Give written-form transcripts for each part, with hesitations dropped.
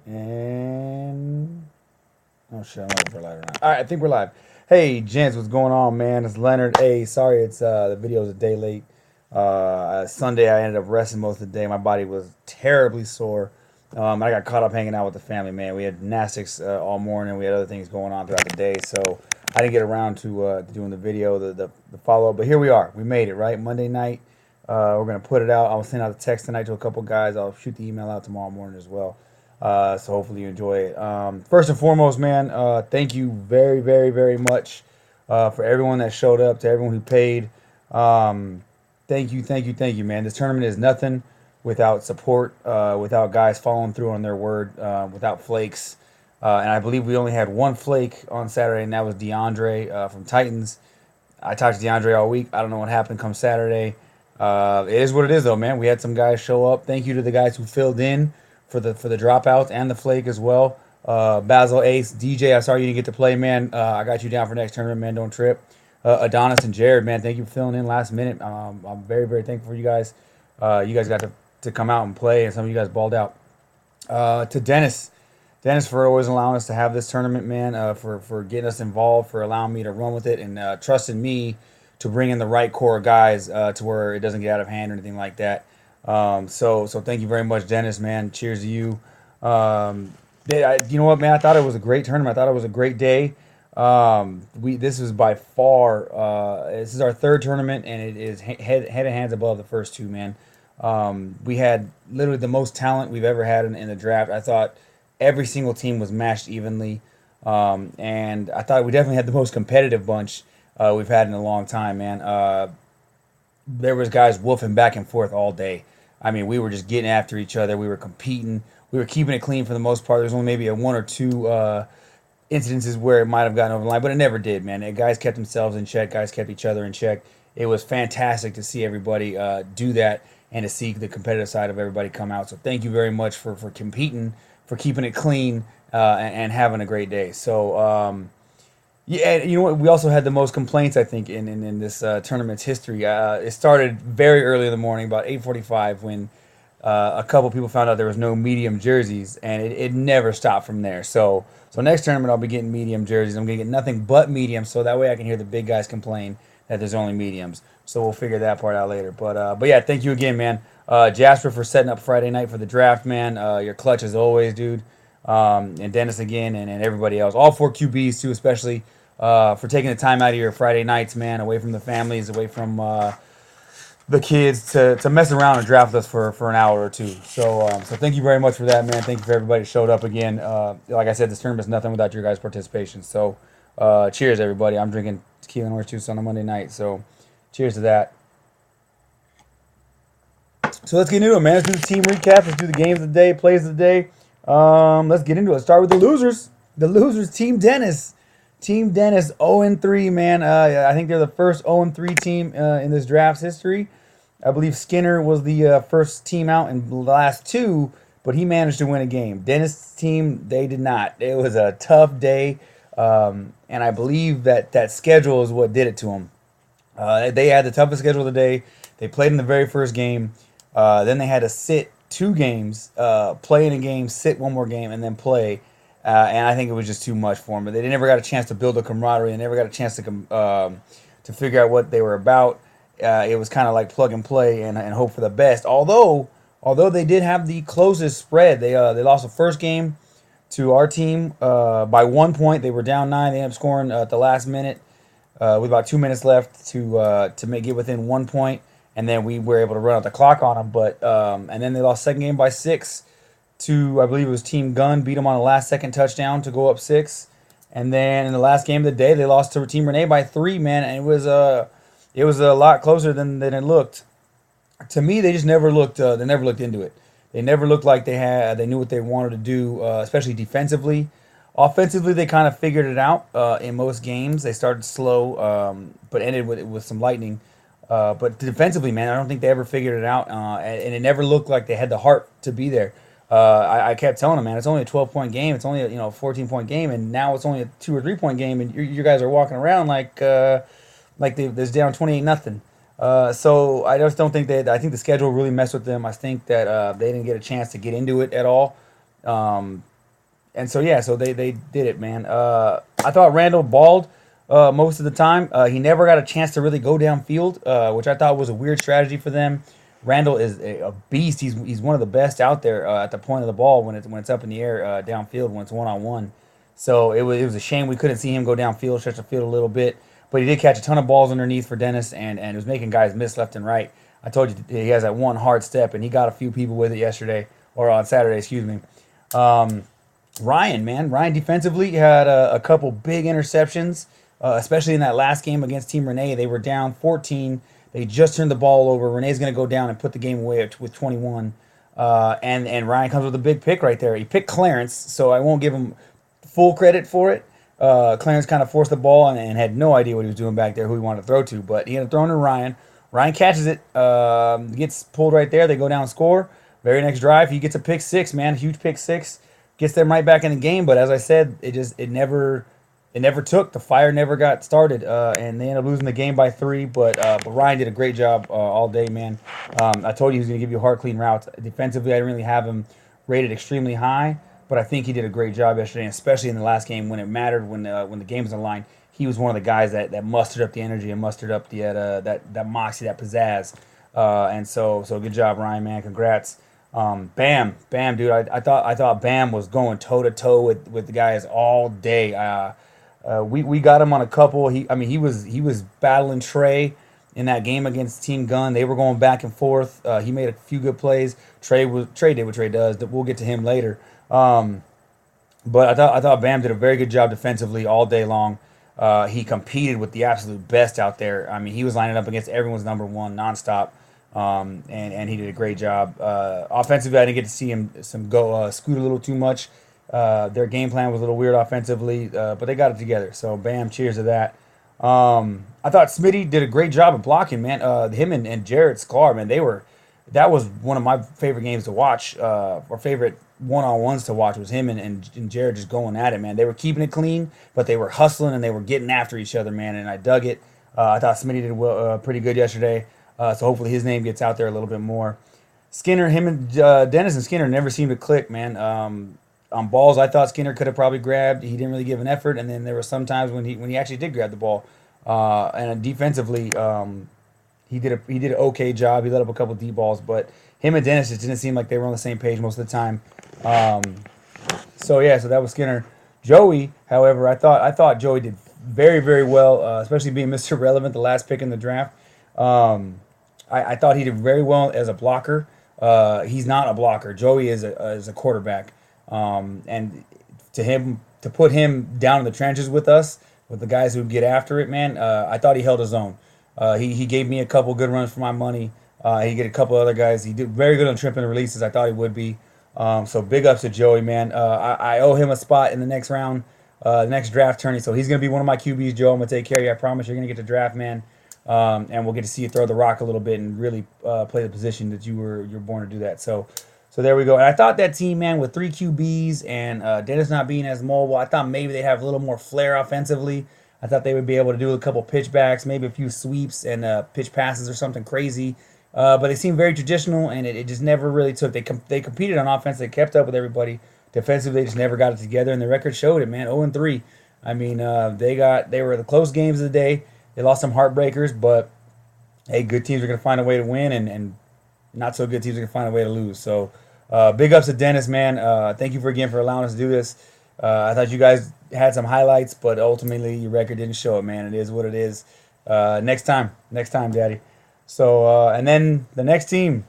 And oh shit, I don't know if we're live or not. All right, I think we're live. Hey, gents, what's going on, man? It's Leonard. Hey, sorry, it's the video's a day late. Sunday, I ended up resting most of the day. My body was terribly sore. I got caught up hanging out with the family, man. We had gymnastics all morning. We had other things going on throughout the day, so I didn't get around to doing the video, the follow up. But here we are. We made it, right? Monday night. We're gonna put it out. I'll send out a text tonight to a couple guys. I'll shoot the email out tomorrow morning as well. So hopefully you enjoy it. First and foremost, man, thank you very, very, very much for everyone that showed up, to everyone who paid. Thank you, thank you, thank you, man. This tournament is nothing without support, without guys following through on their word, without flakes. And I believe we only had one flake on Saturday, and that was DeAndre from Titans. I talked to DeAndre all week. I don't know what happened come Saturday. It is what it is, though, man. We had some guys show up. Thank you to the guys who filled in for the dropouts and the flake as well. Basil Ace, DJ, I sorry you didn't get to play, man. I got you down for next tournament, man. Don't trip. Adonis and Jared, man, thank you for filling in last minute. I'm very, very thankful for you guys. You guys got to come out and play, and some of you guys balled out. To Dennis for always allowing us to have this tournament, man. For getting us involved, for allowing me to run with it, and trusting me to bring in the right core of guys to where it doesn't get out of hand or anything like that. So thank you very much, Dennis, man. Cheers to you. You know what, man? I thought it was a great tournament. I thought it was a great day. This is by far this is our third tournament, and it is head and hands above the first two, man. We had literally the most talent we've ever had in the draft. I thought every single team was matched evenly, and I thought we definitely had the most competitive bunch we've had in a long time, man. There was guys woofing back and forth all day. I mean, we were just getting after each other. We were competing. We were keeping it clean for the most part. There's only maybe a one or two incidences where it might have gotten over the line, but it never did, man. Guys kept themselves in check. Guys kept each other in check. It was fantastic to see everybody do that and to see the competitive side of everybody come out. So thank you very much for competing, for keeping it clean, and having a great day. So yeah, you know what? We also had the most complaints, I think, in this tournament's history. It started very early in the morning, about 8:45, when a couple people found out there was no medium jerseys, and it never stopped from there. So next tournament I'll be getting medium jerseys. I'm gonna get nothing but mediums, so that way I can hear the big guys complain that there's only mediums. So we'll figure that part out later. But yeah, thank you again, man. Jasper for setting up Friday night for the draft, man. You're clutch as always, dude. And Dennis again, and everybody else. All four QBs too, especially for taking the time out of your Friday nights, man, away from the families, away from the kids to mess around and draft us for an hour or two. So thank you very much for that, man. Thank you for everybody who showed up again. Like I said, this tournament is nothing without your guys' participation. So cheers, everybody. I'm drinking tequila and orange juice on a Monday night. So cheers to that. So let's get into it, man. Let's do the team recap. Let's do the games of the day, plays of the day. Let's get into it. Start with the losers. The losers, Team Dennis. Team Dennis 0-3, man. I think they're the first 0-3 team in this draft's history. I believe Skinner was the first team out in the last two, but he managed to win a game. Dennis' team, they did not. It was a tough day, and I believe that schedule is what did it to them. They had the toughest schedule of the day. They played in the very first game. Then they had to sit two games, play in a game, sit one more game, and then play. And I think it was just too much for them. But they never got a chance to build a camaraderie. They never got a chance to figure out what they were about. It was kind of like plug and play and hope for the best. Although they did have the closest spread. They lost the first game to our team by 1 point. They were down 9. They ended up scoring at the last minute with about 2 minutes left to make it within 1 point. And then we were able to run out the clock on them. But and then they lost second game by 6 to, I believe it was Team Gun, beat them on a last-second touchdown to go up 6. And then in the last game of the day, they lost to Team Renee by 3, man. And it was a lot closer than it looked. To me, they just never looked. They never looked into it. They never looked like they knew what they wanted to do, especially defensively. Offensively, they kind of figured it out in most games. They started slow, but ended with some lightning. But defensively, man, I don't think they ever figured it out, and it never looked like they had the heart to be there. I kept telling them, man, it's only a 12-point game. It's only a 14-point game, and now it's only a 2 or 3-point game, and you guys are walking around like there's down 28-0. So I just don't think that. I think the schedule really messed with them. I think that they didn't get a chance to get into it at all. and so yeah, so they did it, man. I thought Randall balled most of the time. He never got a chance to really go downfield, which I thought was a weird strategy for them. Randall is a beast. He's one of the best out there at the point of the ball when it's up in the air downfield when it's 1-on-1. So it was a shame we couldn't see him go downfield, stretch the field a little bit. But he did catch a ton of balls underneath for Dennis, and was making guys miss left and right. I told you he has that one hard step, and he got a few people with it yesterday or on Saturday, excuse me. Um, Ryan, man, Ryan defensively had a couple big interceptions, especially in that last game against Team Renee. They were down 14. They just turned the ball over. Renee's going to go down and put the game away with 21. And Ryan comes with a big pick right there. He picked Clarence, so I won't give him full credit for it. Clarence kind of forced the ball and had no idea what he was doing back there, who he wanted to throw to. But he ended up throwing to Ryan. Ryan catches it, gets pulled right there. They go down and score. Very next drive, he gets a pick six, man. Huge pick six. Gets them right back in the game. But as I said, it never took. The fire never got started. And they ended up losing the game by 3. But Ryan did a great job all day, man. I told you he was going to give you a hard, clean route. Defensively, I didn't really have him rated extremely high. But I think he did a great job yesterday, especially in the last game when it mattered, when the game was on the line. He was one of the guys that mustered up the energy and mustered up the that moxie, that pizzazz. And so good job, Ryan, man. Congrats. Bam, dude. I thought Bam was going toe to toe with the guys all day. We got him on a couple. He was battling Trey in that game against Team Gun. They were going back and forth. He made a few good plays. Trey did what Trey does. We'll get to him later. But I thought Bam did a very good job defensively all day long. He competed with the absolute best out there. I mean, he was lining up against everyone's number one nonstop. And he did a great job. Offensively, I didn't get to see him scoot a little too much. Their game plan was a little weird offensively, but they got it together. So, Bam, cheers to that. I thought Smitty did a great job of blocking, man. Him and Jared Sklar, man, that was one of my favorite games to watch, or favorite one-on-ones to watch was him and Jared just going at it, man. They were keeping it clean, but they were hustling and they were getting after each other, man, and I dug it. I thought Smitty did pretty good yesterday, so hopefully his name gets out there a little bit more. Skinner, him and Dennis and Skinner never seemed to click, man. On balls, I thought Skinner could have probably grabbed. He didn't really give an effort, and then there were some times when he actually did grab the ball. And defensively, he did an okay job. He let up a couple deep balls, but him and Dennis just didn't seem like they were on the same page most of the time. So that was Skinner. Joey, however, I thought Joey did very, very well, especially being Mr. Relevant, the last pick in the draft. I thought he did very well as a blocker. He's not a blocker. Joey is a quarterback. And to put him down in the trenches with us, with the guys who get after it, man, I thought he held his own. He gave me a couple good runs for my money. He did a couple other guys. He did very good on tripping the releases. I thought he would be. So big ups to Joey, man. I owe him a spot in the next round, the next draft tourney. So he's going to be one of my QBs, Joe. I'm going to take care of you. I promise you're going to get to draft, man. And we'll get to see you throw the rock a little bit and really play the position that you're born to do that. So there we go. And I thought that team, man, with 3 QBs and Dennis not being as mobile, I thought maybe they'd have a little more flair offensively. I thought they would be able to do a couple pitchbacks, maybe a few sweeps and pitch passes or something crazy. But they seemed very traditional, and it just never really took. They competed on offense. They kept up with everybody. Defensively, they just never got it together, and the record showed it, man. 0-3. I mean, they were the close games of the day. They lost some heartbreakers, but hey, good teams are going to find a way to win, and not so good teams are going to find a way to lose. So big ups to Dennis, man. Thank you for allowing us to do this. I thought you guys had some highlights, but ultimately your record didn't show it, man. It is what it is. Next time, Daddy. So, and then the next team,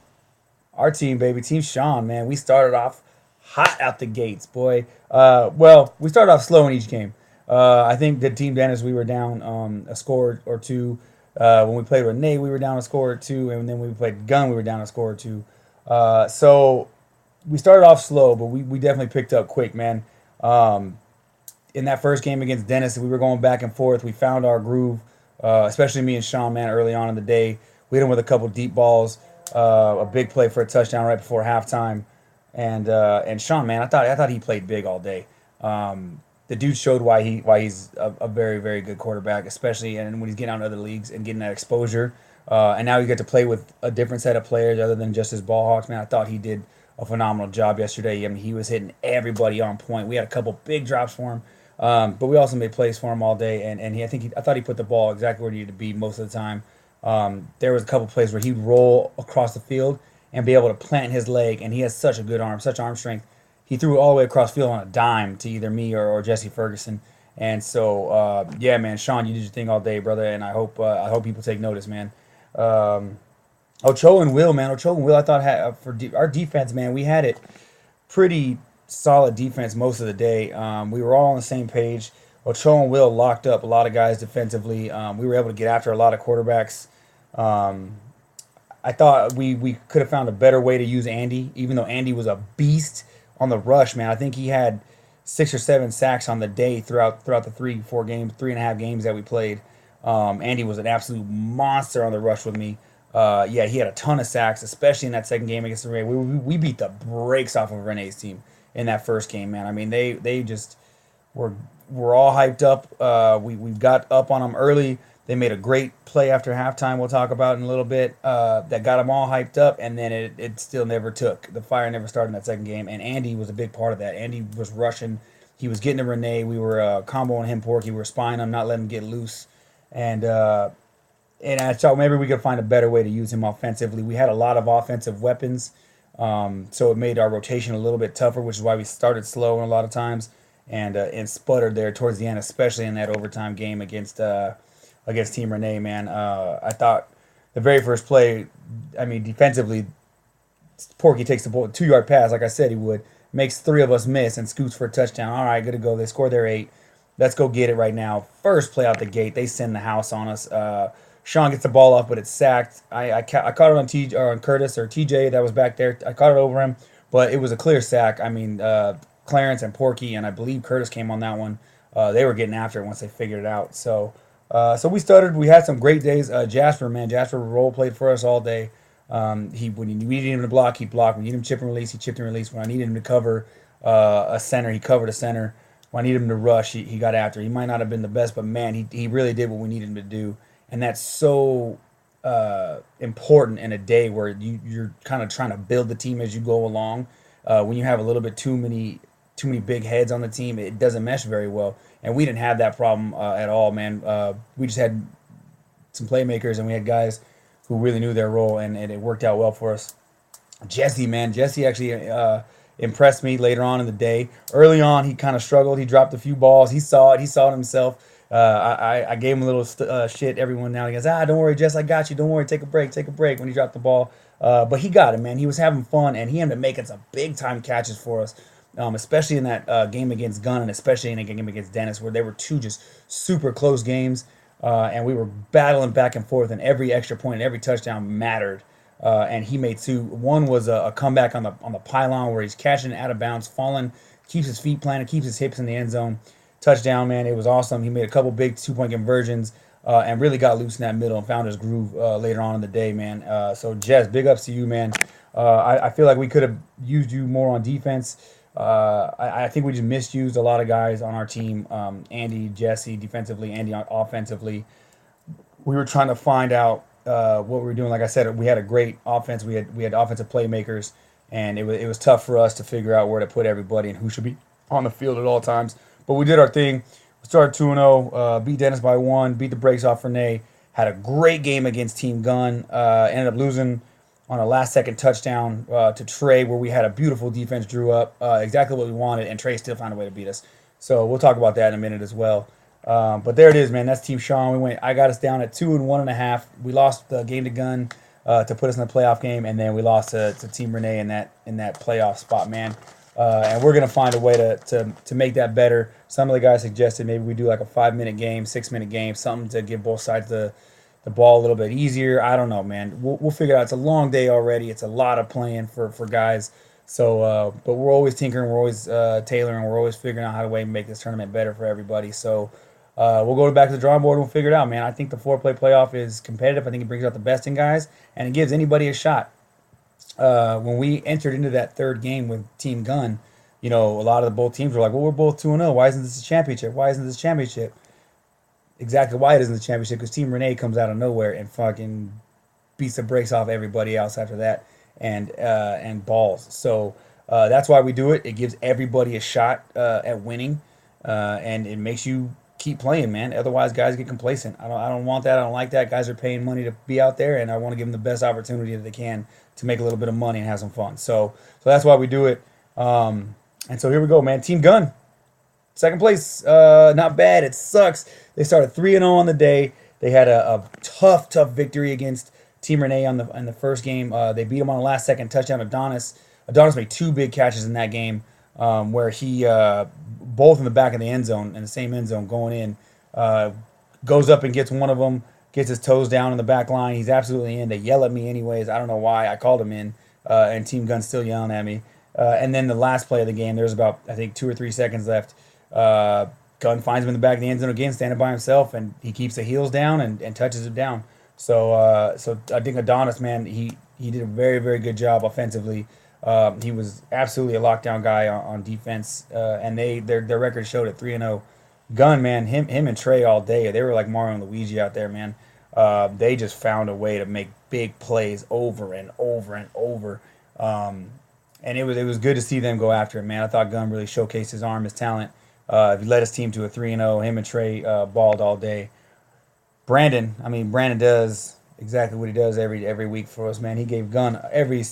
our team, baby, Team Sean, man. We started off hot out the gates, boy. Well, we started off slow in each game. I think the Team Dennis, we were down a score or two. When we played with Nate, we were down a score or two. And then when we played Gun, we were down a score or two. So we started off slow, but we definitely picked up quick, man. In that first game against Dennis, we were going back and forth. We found our groove, especially me and Sean, man, early on in the day. We hit him with a couple deep balls, a big play for a touchdown right before halftime. And Sean, man, I thought he played big all day. The dude showed why he's a very, very good quarterback, especially and when he's getting out in other leagues and getting that exposure. And now you get to play with a different set of players other than just his ball hawks, man. I thought he did a phenomenal job yesterday. I mean, he was hitting everybody on point. We had a couple big drops for him, but we also made plays for him all day. And I thought he put the ball exactly where he needed to be most of the time. There was a couple plays where he'd roll across the field and be able to plant his leg, and he has such a good arm, such arm strength. He threw it all the way across the field on a dime to either me or Jesse Ferguson. And so, yeah, man, Sean, you did your thing all day, brother, and I hope people take notice, man. Um, Ocho and Will, man, Ocho and Will, I thought our defense, man, we had it pretty solid defense most of the day. We were all on the same page. Ocho and Will locked up a lot of guys defensively. We were able to get after a lot of quarterbacks. Um, I thought we could have found a better way to use Andy, even though Andy was a beast on the rush, man. I think he had 6 or 7 sacks on the day throughout the 3 4 games, 3.5 games that we played. Andy was an absolute monster on the rush with me. Yeah, he had a ton of sacks, especially in that second game against Renee. We beat the brakes off of Renee's team in that first game, man. I mean, they just were all hyped up. We got up on them early. They made a great play after halftime. We'll talk about in a little bit. That got them all hyped up, and then it still never took. The fire never started in that second game, and Andy was a big part of that. Andy was rushing. He was getting to Renee. We were comboing him, Porky. We were spying him, not letting him get loose. And I thought maybe we could find a better way to use him offensively. We had a lot of offensive weapons, so it made our rotation a little bit tougher, which is why we started slow a lot of times and sputtered there towards the end, especially in that overtime game against Team Renee. Man, I thought the very first play, I mean, defensively, Porky takes the ball 2 yard pass, like I said he would, makes 3 of us miss and scoots for a touchdown. All right, good to go. They scored their 8. Let's go get it right now. First play out the gate, they send the house on us. Sean gets the ball off, but it's sacked. I caught it on Curtis or TJ that was back there. I caught it over him, but it was a clear sack. I mean, Clarence and Porky, and I believe Curtis came on that one. They were getting after it once they figured it out. So we started. We had some great days. Jasper role played for us all day. When we needed him to block, he blocked. When we needed him to chip and release, he chipped and released. When I needed him to cover a center, he covered a center. When I needed him to rush, he got after. He might not have been the best, but man, he really did what we needed him to do. And that's so important in a day where you're kind of trying to build the team as you go along. When you have a little bit too many big heads on the team, it doesn't mesh very well. And we didn't have that problem at all, man. We just had some playmakers, and we had guys who really knew their role, and it worked out well for us. Jesse actually impressed me later on in the day. Early on, he kind of struggled. He dropped a few balls. He saw it. He saw it himself. I gave him a little shit every now and again. Don't worry, Jess, I got you. Don't worry, take a break when he dropped the ball. But he got it, man. He was having fun, and he ended up making some big-time catches for us, especially in that game against Gunn and especially in a game against Dennis, where they were two just super close games, and we were battling back and forth, and every extra point and every touchdown mattered. And he made 2. One was a comeback on the pylon where he's catching it out of bounds, falling, keeps his feet planted, keeps his hips in the end zone. Touchdown, man. It was awesome. He made a couple big 2-point conversions and really got loose in that middle and found his groove later on in the day, man. So, Jess, big ups to you, man. I feel like we could have used you more on defense. I think we just misused a lot of guys on our team. Andy, Jesse defensively, Andy offensively. We were trying to find out what we were doing. Like I said, we had a great offense. We had offensive playmakers, and it was tough for us to figure out where to put everybody and who should be on the field at all times. But we did our thing. We started 2-0, beat Dennis by 1, beat the brakes off Renee. Had a great game against Team Gunn. Ended up losing on a last-second touchdown to Trey, where we had a beautiful defense drew up, exactly what we wanted, and Trey still found a way to beat us. So we'll talk about that in a minute as well. But there it is, man. That's Team Sean. I got us down at 2 and 1.5. We lost the game to Gunn to put us in the playoff game, and then we lost to Team Renee in that playoff spot, man. And we're gonna find a way to make that better. Some of the guys suggested maybe we do like a 5-minute game, 6-minute game, something to give both sides the ball a little bit easier. I don't know, man. We'll figure it out. It's a long day already. It's a lot of playing for guys. So, but we're always tinkering, we're always tailoring, we're always figuring out how to make this tournament better for everybody. So we'll go back to the drawing board and we'll figure it out, man. I think the 4-play playoff is competitive. I think it brings out the best in guys, and it gives anybody a shot. When we entered into that third game with Team Gunn, a lot of both teams were like, well, we're both 2-0. Why isn't this a championship? Why isn't this a championship? Exactly why it isn't the championship, because Team Renee comes out of nowhere and fucking beats the brakes off everybody else after that. and balls. So that's why we do it. It gives everybody a shot at winning, and it makes you keep playing, man. Otherwise, guys get complacent. I don't want that. I don't like that. Guys are paying money to be out there, and I want to give them the best opportunity that they can to make a little bit of money and have some fun. So that's why we do it. And so here we go, man. Team Gun, second place. Not bad. It sucks. They started 3-0 on the day. They had a tough victory against Team Renee on the first game. They beat him on a last second touchdown. Adonis made two big catches in that game, where he both in the back of the end zone, in the same end zone going in, goes up and gets one of them, gets his toes down in the back line. He's absolutely in. They yell at me anyways. I don't know why. I called him in, and Team Gun's still yelling at me. And then the last play of the game, there's about, I think, 2 or 3 seconds left. Gunn finds him in the back of the end zone again, standing by himself, and he keeps the heels down and touches it down. So I think Adonis, man, he did a very good job offensively. He was absolutely a lockdown guy on defense, and their record showed at 3-0. Gunn, man, him and Trey all day, they were like Mario and Luigi out there, man. They just found a way to make big plays over and over and over. And it was good to see them go after it, man. I thought Gunn really showcased his arm, his talent. He led his team to a 3-0. Him and Trey balled all day. Brandon does exactly what he does every week for us, man. He gave Gunn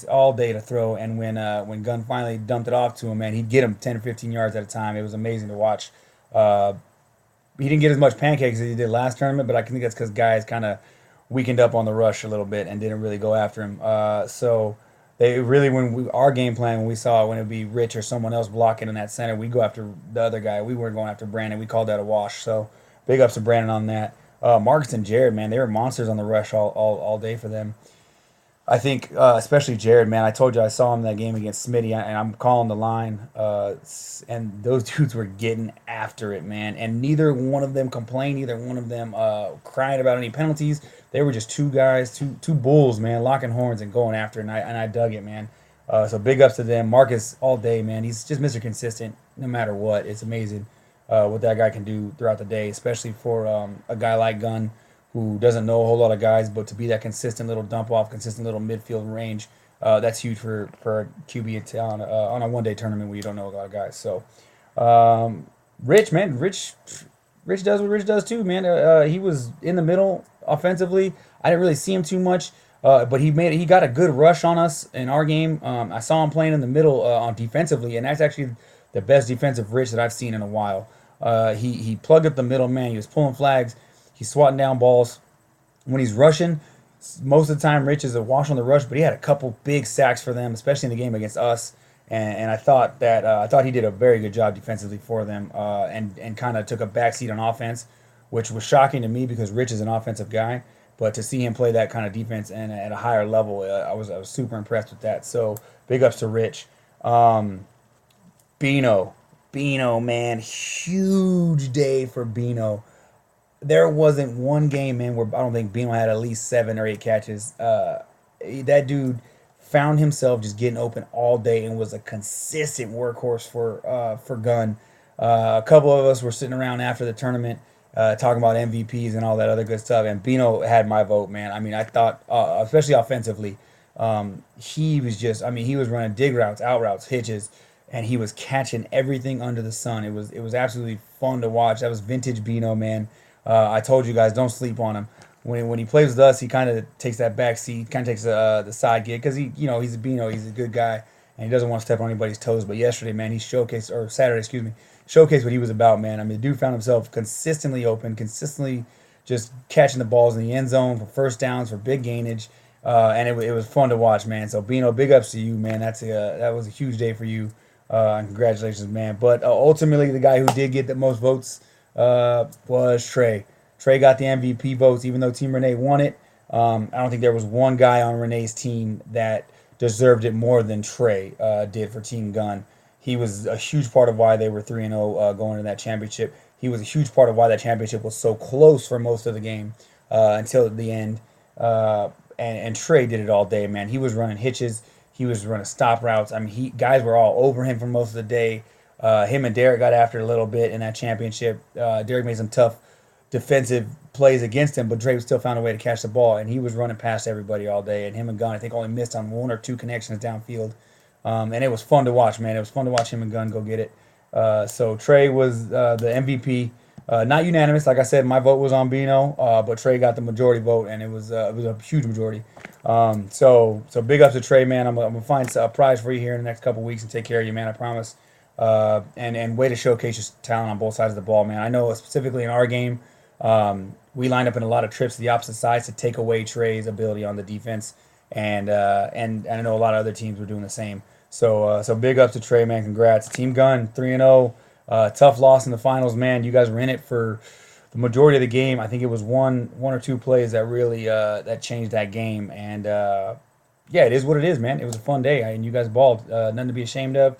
all day to throw, and when Gunn finally dumped it off to him, man, he'd get him 10 or 15 yards at a time. It was amazing to watch. He didn't get as much pancakes as he did last tournament, but I think that's because guys kind of weakened up on the rush a little bit and didn't really go after him. So they really, our game plan, when we saw when it would be Rich or someone else blocking in that center, we go after the other guy. We weren't going after Brandon. We called that a wash. So big ups to Brandon on that. Marcus and Jared, man, they were monsters on the rush all day for them. I think, especially Jared, man. I told you I saw him in that game against Smitty, and I'm calling the line. And those dudes were getting after it, man. And neither one of them complained. Neither one of them cried about any penalties. They were just two guys, two bulls, man, locking horns and going after it. And I dug it, man. So big ups to them. Marcus all day, man. He's just Mr. Consistent no matter what. It's amazing what that guy can do throughout the day, especially for a guy like Gunn, who doesn't know a whole lot of guys, but to be that consistent little dump off, consistent little midfield range, that's huge for a QB on a one-day tournament where you don't know a lot of guys. So, Rich, man, Rich does what Rich does too, man. He was in the middle offensively. I didn't really see him too much, but he got a good rush on us in our game. I saw him playing in the middle on defensively, and that's actually the best defensive Rich that I've seen in a while. He plugged up the middle, man. He was pulling flags. He's swatting down balls. When he's rushing, most of the time Rich is a wash on the rush, but he had a couple big sacks for them, especially in the game against us. And I thought he did a very good job defensively for them, and kind of took a backseat on offense, which was shocking to me because Rich is an offensive guy. But to see him play that kind of defense and at a higher level, I was super impressed with that. So big ups to Rich. Bino, man, huge day for Bino. There wasn't one game, man, where I don't think Bino had at least 7 or 8 catches. That dude found himself just getting open all day and was a consistent workhorse for Gunn. A couple of us were sitting around after the tournament talking about MVPs and all that other good stuff, and Bino had my vote, man. I mean, I thought, especially offensively, he was running dig routes, out routes, hitches, and he was catching everything under the sun. It was absolutely fun to watch. That was vintage Bino, man. I told you guys, don't sleep on him. When he plays with us, he kind of takes that back seat, kind of takes the side gig because he's a Bino, he's a good guy, and he doesn't want to step on anybody's toes. But yesterday, man, Saturday, showcased what he was about, man. I mean, the dude found himself consistently open, consistently just catching the balls in the end zone for first downs, for big gainage, and it was fun to watch, man. So Bino, big ups to you, man. That was a huge day for you, and congratulations, man. But ultimately, the guy who did get the most votes was Trey. Trey got the MVP votes, even though Team Renee won it. I don't think there was one guy on Renee's team that deserved it more than Trey did for Team Gun. He was a huge part of why they were 3-0 going into that championship. He was a huge part of why that championship was so close for most of the game until the end. And Trey did it all day, man. He was running hitches. He was running stop routes. I mean, guys were all over him for most of the day. Him and Derek got after it a little bit in that championship. Derek made some tough defensive plays against him, but Dre still found a way to catch the ball, and he was running past everybody all day. And him and Gunn, I think, only missed on one or two connections downfield. And it was fun to watch, man. It was fun to watch him and Gunn go get it. So Trey was the MVP. Not unanimous, like I said. My vote was on Bino, but Trey got the majority vote, and it was a huge majority. So big ups to Trey, man. I'm gonna find a prize for you here in the next couple weeks and take care of you, man. I promise. And way to showcase your talent on both sides of the ball, man. I know specifically in our game, we lined up in a lot of trips to the opposite sides to take away Trey's ability on the defense, and I know a lot of other teams were doing the same. So big ups to Trey, man. Congrats, Team Gun 3-0. Tough loss in the finals, man. You guys were in it for the majority of the game. I think it was one or two plays that really that changed that game. And yeah, it is what it is, man. It was a fun day, and you guys balled. Nothing to be ashamed of.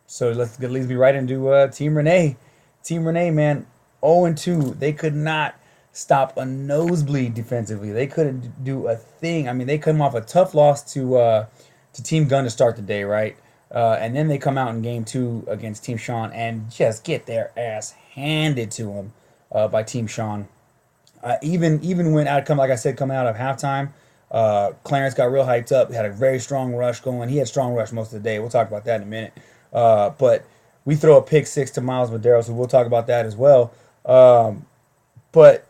So let's at least be right into Team Renee. Team Renee, man, 0-2. They could not stop a nosebleed defensively. They couldn't do a thing. I mean, they come off a tough loss to Team Gun to start the day, right? And then they come out in game 2 against Team Sean and just get their ass handed to them by Team Sean. Even when like I said, coming out of halftime, Clarence got real hyped up. He had a very strong rush going. He had strong rush most of the day. We'll talk about that in a minute. But we throw a pick 6 to Miles Medeiros, so we'll talk about that as well. But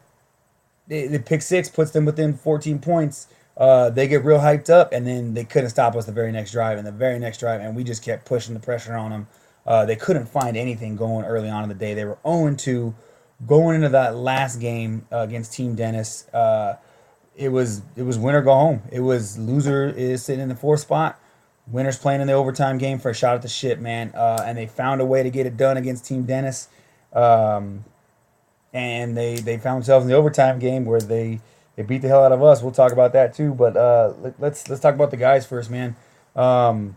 the pick 6 puts them within 14 points. They get real hyped up, and then they couldn't stop us the very next drive. And we just kept pushing the pressure on them. They couldn't find anything going early on in the day. They were 0-2 going into that last game against Team Dennis. It was win or go home. It was loser is sitting in the 4th spot. Winners playing in the overtime game for a shot at the ship, man. And they found a way to get it done against Team Dennis. And they found themselves in the overtime game where they beat the hell out of us. We'll talk about that too. But let's talk about the guys first, man. Miles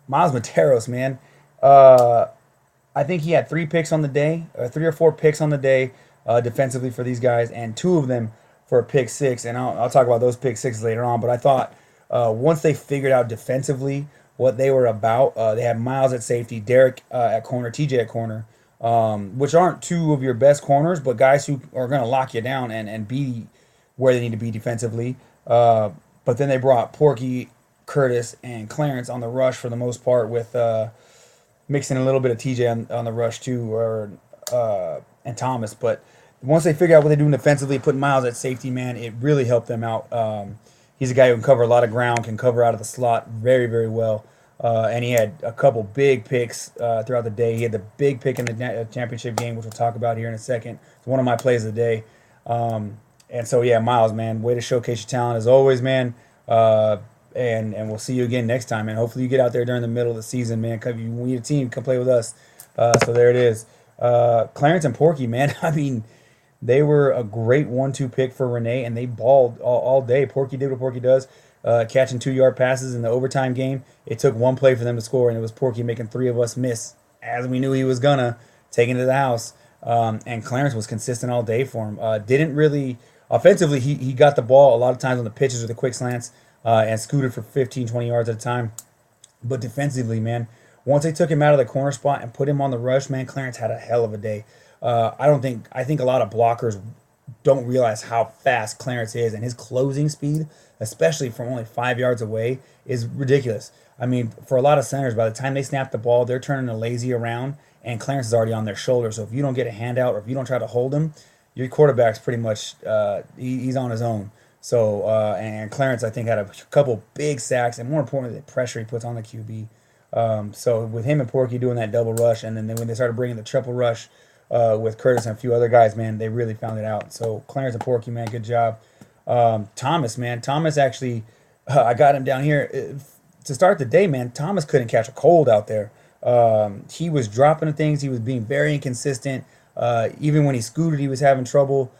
Medeiros, man. I think he had 3 picks on the day, 3 or 4 picks on the day defensively for these guys, and 2 of them for a pick 6. And I'll talk about those pick 6 later on. But I thought once they figured out defensively what they were about, they had Miles at safety, Derek at corner, TJ at corner, which aren't 2 of your best corners, but guys who are going to lock you down and be where they need to be defensively. But then they brought Porky, Curtis, and Clarence on the rush for the most part, with mixing a little bit of TJ on the rush too, and Thomas. But once they figure out what they're doing defensively, putting Miles at safety, man, it really helped them out. He's a guy who can cover a lot of ground, can cover out of the slot very, very well. And he had a couple big picks throughout the day. He had the big pick in the championship game, which we'll talk about here in a second. It's one of my plays of the day. And so, yeah, Miles, man, way to showcase your talent as always, man. And we'll see you again next time, man. Hopefully you get out there during the middle of the season, man. If you need a team, come play with us. So there it is. Clarence and Porky, man, I mean, they were a great 1-2 pick for Renee, and they balled all day. Porky did what Porky does, catching 2-yard passes in the overtime game. It took 1 play for them to score, and it was Porky making 3 of us miss, as we knew he was gonna, taking it to the house. And Clarence was consistent all day for him. Didn't really offensively, he got the ball a lot of times on the pitches or the quick slants, and scooted for 15, 20 yards at a time. But defensively, man, once they took him out of the corner spot and put him on the rush, man, Clarence had a hell of a day. I think a lot of blockers don't realize how fast Clarence is, and his closing speed, especially from only 5 yards away, is ridiculous. I mean, for a lot of centers, by the time they snap the ball, they're turning a lazy around, and Clarence is already on their shoulder. So if you don't get a handout or if you don't try to hold him, your quarterback's pretty much he's on his own. So and Clarence, I think, had a couple big sacks, and more importantly, the pressure he puts on the QB. So with him and Porky doing that double rush, and then when they started bringing the triple rush with Curtis and a few other guys, man, they really found it out. So Clarence and Porky, man, good job. Thomas, man, Thomas actually, I got him down here to start the day, man. Thomas couldn't catch a cold out there. He was dropping things. He was being very inconsistent. Even when he scooted, he was having trouble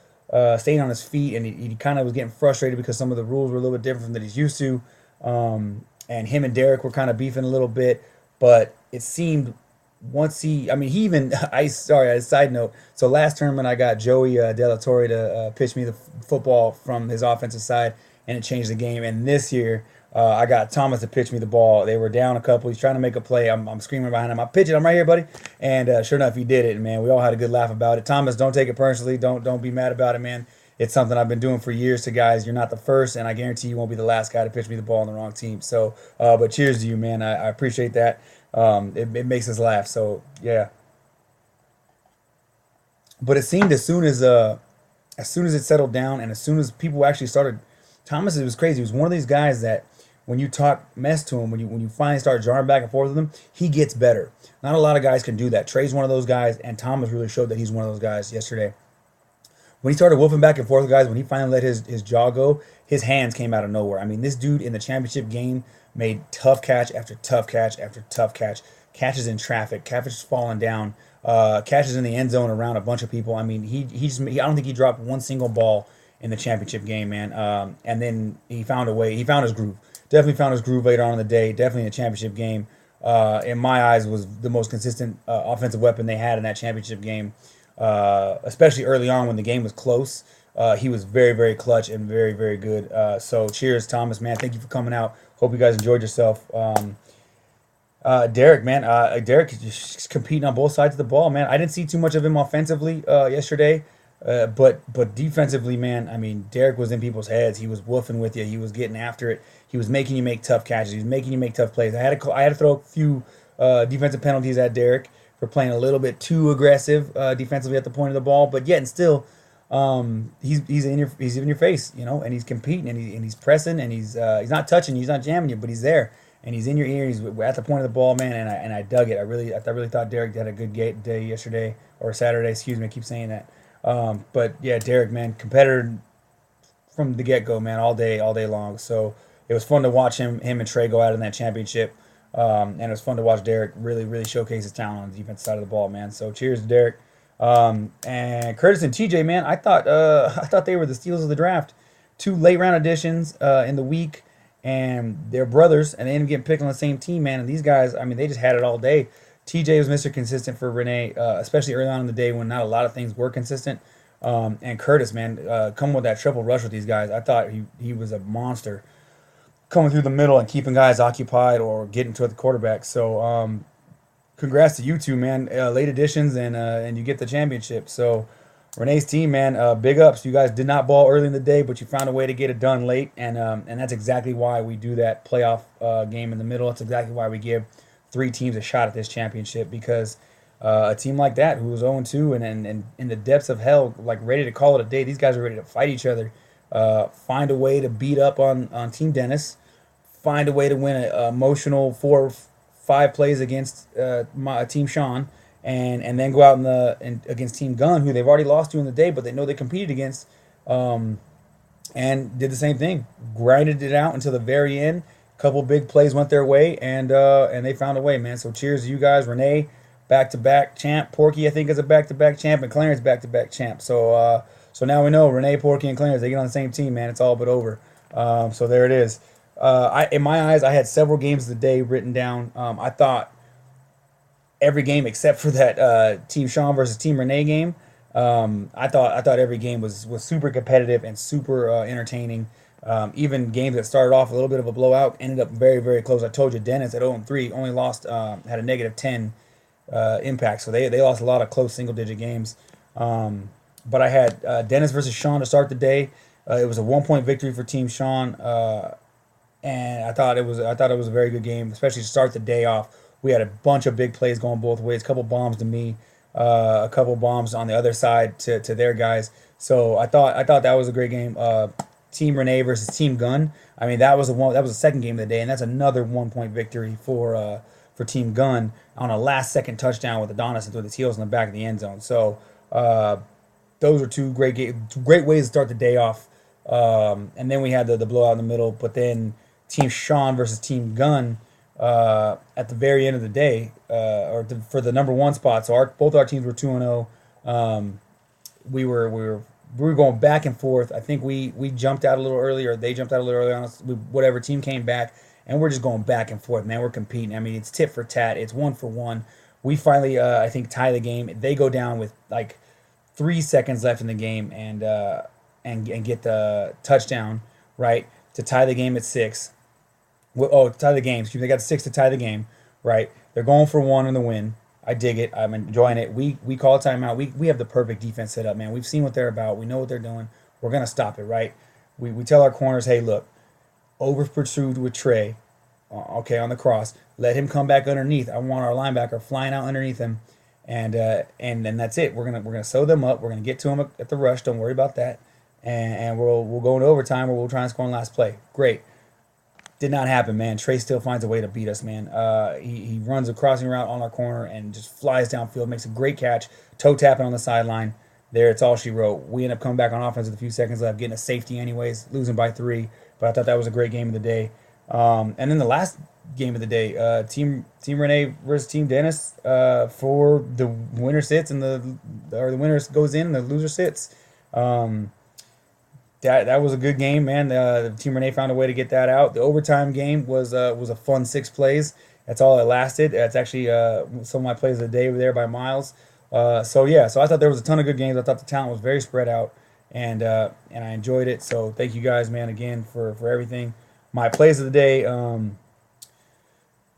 staying on his feet, and he kind of was getting frustrated because some of the rules were a little bit different from that he's used to. And him and Derek were kind of beefing a little bit, but it seemed once he even, as a side note, so last tournament I got Joey Della Torre to pitch me the football from his offensive side, and it changed the game. And this year, I got Thomas to pitch me the ball. They were down a couple. He's trying to make a play. I'm screaming behind him. I pitch it. I'm right here, buddy. And sure enough, he did it. Man, we all had a good laugh about it. Thomas, don't take it personally. Don't be mad about it, man. It's something I've been doing for years to guys. You're not the first, and I guarantee you won't be the last guy to pitch me the ball on the wrong team. So, but cheers to you, man. I appreciate that. It makes us laugh. So yeah. But it seemed as soon as it settled down and as soon as people actually started, Thomas, it was crazy. He was one of these guys that when you talk mess to him, when you finally start jarring back and forth with him, he gets better. Not a lot of guys can do that. Trey's one of those guys, and Thomas really showed that he's one of those guys yesterday. When he started wolfing back and forth with guys, when he finally let his jaw go, his hands came out of nowhere. I mean, this dude in the championship game made tough catch after tough catch after tough catch, catches in traffic, catches falling down, catches in the end zone around a bunch of people. I mean, I don't think he dropped one single ball in the championship game, man. And then he found a way. He found his groove. Definitely found his groove later on in the day. Definitely in the championship game. In my eyes, was the most consistent offensive weapon they had in that championship game, especially early on when the game was close. He was very, very clutch and very, very good. So cheers, Thomas, man. Thank you for coming out. Hope you guys enjoyed yourself. Derek, man. Derek is just competing on both sides of the ball, man. I didn't see too much of him offensively yesterday, but defensively, man. I mean, Derek was in people's heads. He was woofing with you. He was getting after it. He was making you make tough catches. He was making you make tough plays. I had to throw a few defensive penalties at Derek for playing a little bit too aggressive defensively at the point of the ball, but yet and still, he's in your face, you know, and he's competing and he's pressing and he's not touching you, he's not jamming you, but he's there and he's in your ear. He's at the point of the ball, man, and I dug it. I really thought Derek had a good day yesterday or Saturday. Excuse me, I keep saying that. But yeah, Derek, man, competitor from the get go, man, all day long. So it was fun to watch him and Trey go out in that championship. And it was fun to watch Derek really showcase his talent on the defensive side of the ball, man. So cheers to Derek. And Curtis and TJ, man, I thought I thought they were the steals of the draft. Two late round additions in the week, and they're brothers, and they ended up getting picked on the same team, man. And these guys, I mean, they just had it all day. TJ was Mr. Consistent for Renee, especially early on in the day when not a lot of things were consistent. And Curtis, man, coming with that triple rush with these guys, I thought he was a monster coming through the middle and keeping guys occupied or getting to the quarterback. So congrats to you two, man. Late additions and you get the championship. So Renee's team, man, big ups. You guys did not ball early in the day, but you found a way to get it done late, and that's exactly why we do that playoff game in the middle. That's exactly why we give three teams a shot at this championship, because a team like that who was 0-2 and in the depths of hell, like ready to call it a day, these guys are ready to fight each other. Find a way to beat up on Team Dennis. Find a way to win an emotional 4-5 plays against Team Sean, and then go out against Team Gun, who they've already lost to in the day, but they know they competed against, and did the same thing. Grinded it out until the very end. Couple big plays went their way, and they found a way, man. So cheers to you guys. Renee, back-to-back champ. Porky, I think, is a back-to-back champ, and Clarence back-to-back champ. So now we know Renee, Porky, and Clarence, they get on the same team, man. It's all but over. So there it is. In my eyes, I had several games of the day written down. I thought every game except for that Team Sean versus Team Renee game. I thought every game was super competitive and super entertaining. Even games that started off a little bit of a blowout ended up very, very close. I told you, Dennis at 0-3 only lost, had a -10 impact. So they lost a lot of close single-digit games. But I had Dennis versus Sean to start the day. It was a 1-point victory for Team Sean, and I thought it was a very good game, especially to start the day off. We had a bunch of big plays going both ways. A couple bombs to me, a couple bombs on the other side to their guys. So I thought that was a great game. Team Renee versus Team Gun. I mean, that was the second game of the day, and that's another 1-point victory for Team Gun on a last-second touchdown with Adonis with his heels in the back of the end zone. So those are two great ways to start the day off. And then we had the blowout in the middle, but then Team Sean versus Team Gun at the very end of the day, for the number one spot. So both our teams were 2-0. We were going back and forth. I think we jumped out a little early, or they jumped out a little early on us. Whatever team came back, and we're just going back and forth, man. We're competing. I mean, it's tit for tat. It's 1-for-1. We finally, I think, tie the game. They go down with like 3 seconds left in the game, and get the touchdown, right, to tie the game at 6. Well, oh, tie the game. Excuse me. They got 6 to tie the game, right? They're going for 1 in the win. I dig it. I'm enjoying it. We call a timeout. We have the perfect defense set up, man. We've seen what they're about. We know what they're doing. We're gonna stop it, right? We tell our corners, hey, look, over pursued with Trey, okay, on the cross. Let him come back underneath. I want our linebacker flying out underneath him, and then that's it. We're gonna sew them up. We're gonna get to them at the rush. Don't worry about that, and we'll go into overtime, or we'll try and score on last play. Great. Did not happen, man. Trey still finds a way to beat us, man. He runs a crossing route on our corner and just flies downfield, makes a great catch, toe tapping on the sideline. There, it's all she wrote. We end up coming back on offense with a few seconds left, getting a safety anyways, losing by 3. But I thought that was a great game of the day. And then the last game of the day, Team Renee versus Team Dennis, for the winner sits and the winner goes in and the loser sits. Um, that was a good game, man. The Team Renee found a way to get that out. The overtime game was a fun 6 plays. That's all it lasted. That's actually some of my plays of the day were there by Miles. So yeah, so I thought there was a ton of good games. I thought the talent was very spread out, and I enjoyed it. So thank you guys, man, again for everything. My plays of the day.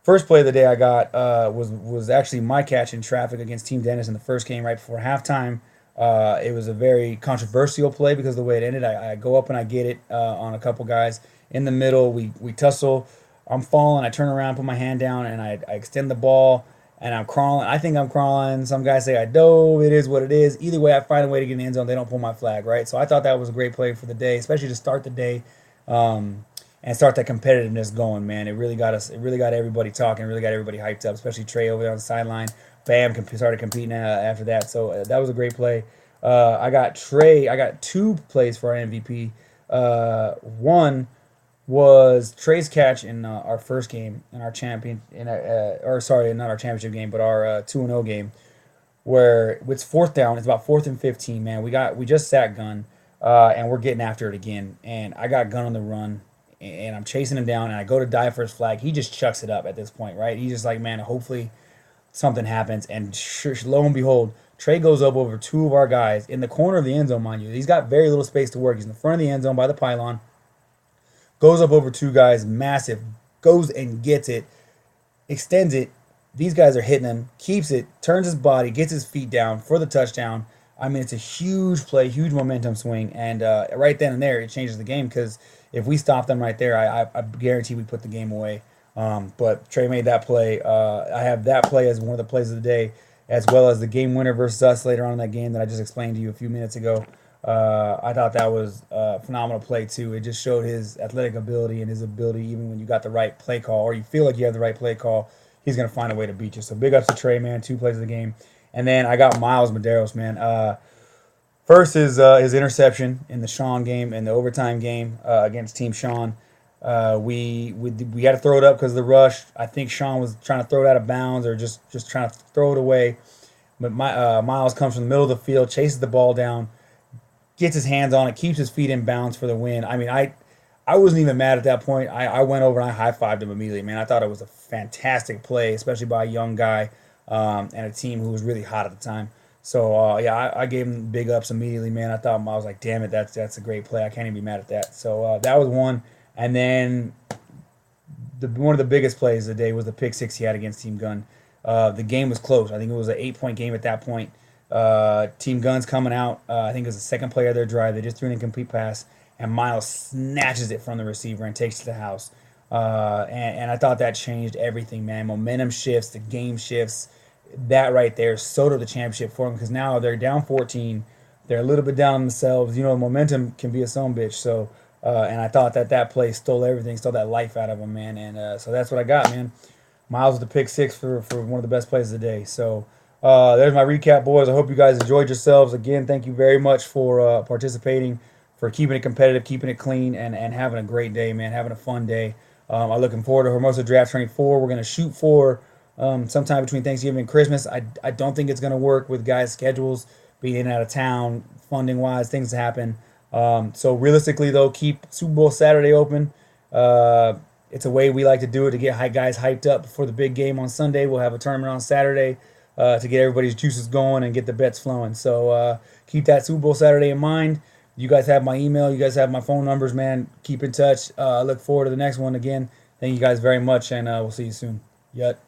First play of the day I got was actually my catch in traffic against Team Dennis in the first game right before halftime. It was a very controversial play because of the way it ended. I go up and I get it on a couple guys in the middle. We tussle. I'm falling. I turn around, put my hand down, and I extend the ball, and I'm crawling. I think I'm crawling. Some guys say I dove. It is what it is. Either way, I find a way to get in the end zone. They don't pull my flag, right? So I thought that was a great play for the day, especially to start the day. And start that competitiveness going, man. It really got us. It really got everybody talking. Really got everybody hyped up, especially Trey over there on the sideline. Bam, started competing after that. So that was a great play. I got Trey. I got 2 plays for our MVP. One was Trey's catch in our first game in our champion, or sorry, not our championship game, but our 2-0 game, where it's 4th down. It's about 4th and 15. Man, we just sat Gun, and we're getting after it again. And I got Gun on the run, and I'm chasing him down, and I go to dive for his flag. He just chucks it up at this point, right? He's just like, man, hopefully something happens, and lo and behold, Trey goes up over 2 of our guys in the corner of the end zone, mind you. He's got very little space to work. He's in the front of the end zone by the pylon, goes up over 2 guys, massive, goes and gets it, extends it. These guys are hitting him, keeps it, turns his body, gets his feet down for the touchdown. I mean, it's a huge play, huge momentum swing, and right then and there, it changes the game because if we stop them right there, I guarantee we put the game away. But Trey made that play. I have that play as one of the plays of the day, as well as the game winner versus us later on in that game that I just explained to you a few minutes ago. I thought that was a phenomenal play too. It just showed his athletic ability and his ability, even when you got the right play call or you feel like you have the right play call, he's gonna find a way to beat you. So big ups to Trey, man. 2 plays of the game, and then I got Miles Medeiros, man. First is his interception in the Sean game in the overtime game against Team Sean. We had to throw it up because of the rush. I think Sean was trying to throw it out of bounds or just trying to throw it away. But Miles comes from the middle of the field, chases the ball down, gets his hands on it, keeps his feet in bounds for the win. I mean, I wasn't even mad at that point. I went over and I high-fived him immediately, man. I thought it was a fantastic play, especially by a young guy and a team who was really hot at the time. So, yeah, I gave him big ups immediately, man. I was like, damn it, that's a great play. I can't even be mad at that. So that was one. And then one of the biggest plays of the day was the pick 6 he had against Team Gun. The game was close. I think it was an 8-point game at that point. Team Gun's coming out. I think it was the second play of their drive. They just threw an incomplete pass, and Miles snatches it from the receiver and takes it to the house. And I thought that changed everything, man. Momentum shifts, the game shifts. That right there sewed up the championship for them because now they're down 14. They're a little bit down on themselves. You know, momentum can be a son bitch. So, and I thought that play stole everything, stole that life out of them, man. And so that's what I got, man. Miles with the pick 6 for one of the best plays of the day. So there's my recap, boys. I hope you guys enjoyed yourselves. Again, thank you very much for participating, for keeping it competitive, keeping it clean, and having a great day, man. Having a fun day. I'm looking forward to Hermosa Draft 24. We're going to shoot for sometime between Thanksgiving and Christmas. I don't think it's going to work with guys' schedules being in and out of town, funding wise, things happen. So realistically, though, keep Super Bowl Saturday open. It's a way we like to do it to get guys hyped up before the big game on Sunday. We'll have a tournament on Saturday to get everybody's juices going and get the bets flowing. So keep that Super Bowl Saturday in mind. You guys have my email. You guys have my phone numbers, man. Keep in touch. I look forward to the next one again. Thank you guys very much, and we'll see you soon. Yet.